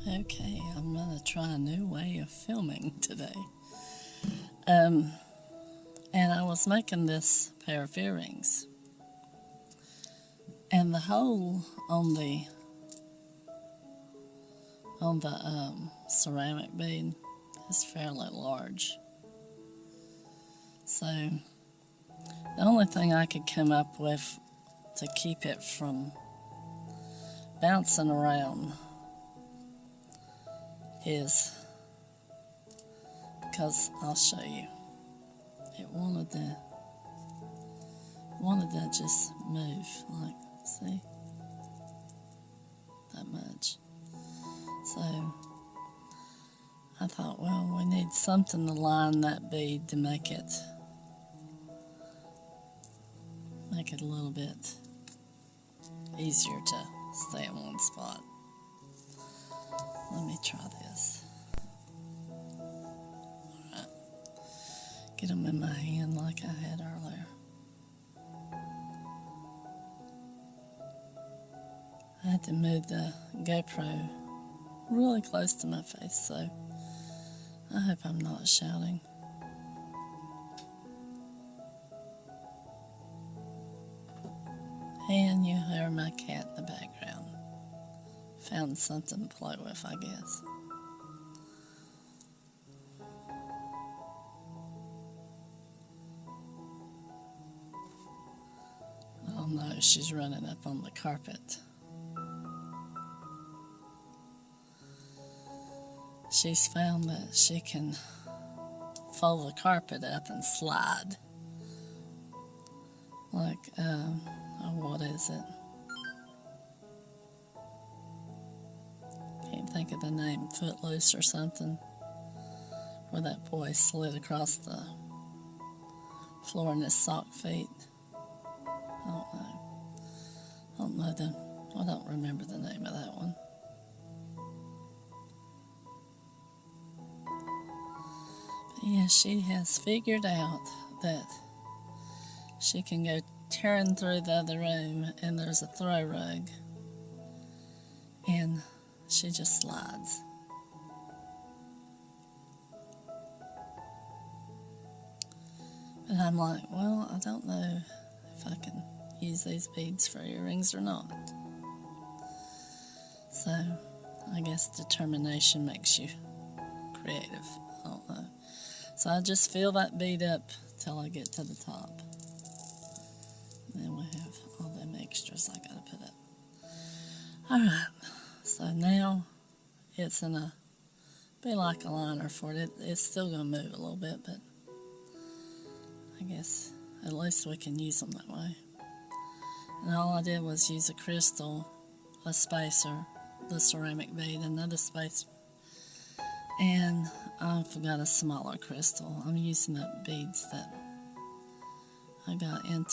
Okay, I'm going to try a new way of filming today. And I was making this pair of earrings. And the hole on the ceramic bead is fairly large. So the only thing I could come up with to keep it from bouncing around is, because I'll show you, it wanted to just move, like, see, that much. So I thought, well, we need something to line that bead to make it a little bit easier to stay in one spot. Let me try this. Alright. Get them in my hand like I had earlier. I had to move the GoPro really close to my face, so I hope I'm not shouting. And you hear my cat in the background. Found something to play with, I guess. Oh no, she's running up on the carpet. She's found that she can fold the carpet up and slide. Like, what is it? Can't think of the name, Footloose or something, where that boy slid across the floor in his sock feet. I don't remember the name of that one. But yeah, she has figured out that she can go tearing through the other room, and there's a throw rug, and she just slides. But I'm like, well, I don't know if I can use these beads for earrings or not. So I guess determination makes you creative. I don't know. So I just fill that bead up till I get to the top. And then we have all them extras I gotta put up. Alright, so now it's gonna be like a liner for it. It's still gonna move a little bit, but I guess at least we can use them that way. And all I did was use a crystal, a spacer, the ceramic bead, another spacer, and I forgot a smaller crystal. I'm using up beads that I got in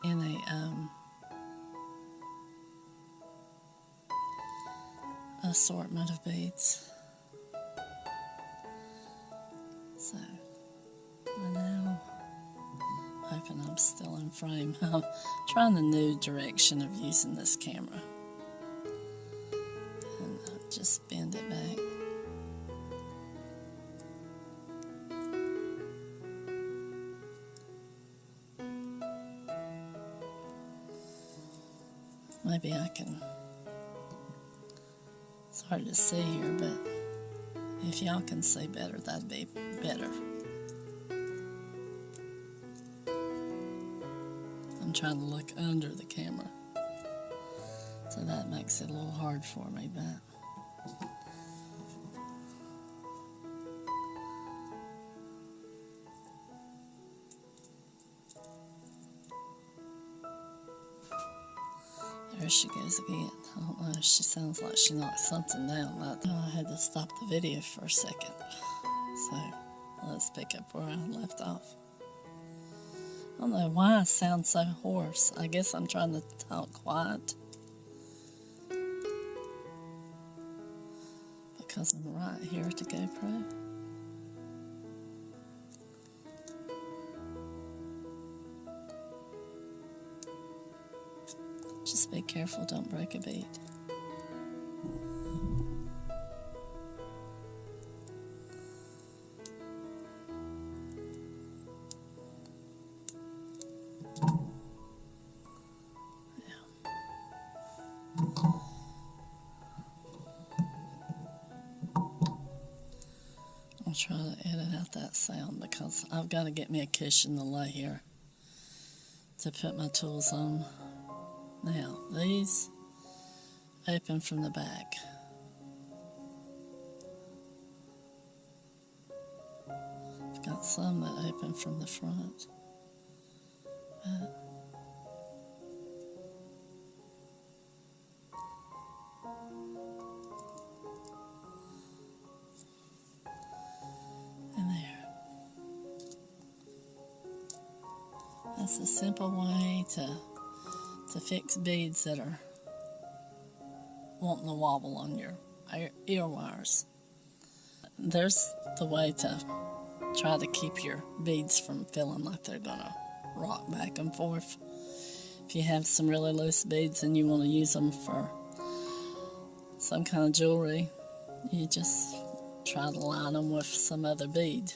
a assortment of beads. So now, hoping I'm still in frame. I'm trying the new direction of using this camera, and just bend it back. Maybe I can, it's hard to see here, but if y'all can see better, that'd be better. I'm trying to look under the camera, so that makes it a little hard for me, but there she goes again. I don't know, she sounds like she knocked something down. I had to stop the video for a second. So let's pick up where I left off. I don't know why I sound so hoarse. I guess I'm trying to talk quiet, because I'm right here at the GoPro. Just be careful, don't break a bead. I'll try to edit out that sound because I've got to get me a cushion to lay here to put my tools on. Now, these open from the back. I've got some that open from the front. But and there. That's a simple way to fix beads that are wanting to wobble on your ear wires. There's the way to try to keep your beads from feeling like they're gonna rock back and forth. If you have some really loose beads and you want to use them for some kind of jewelry, you just try to line them with some other bead.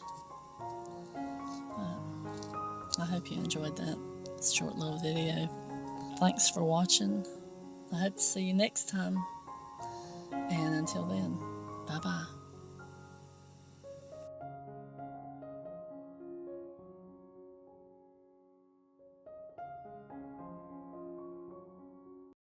I hope you enjoyed that short little video. Thanks for watching. I hope to see you next time. And until then, bye-bye.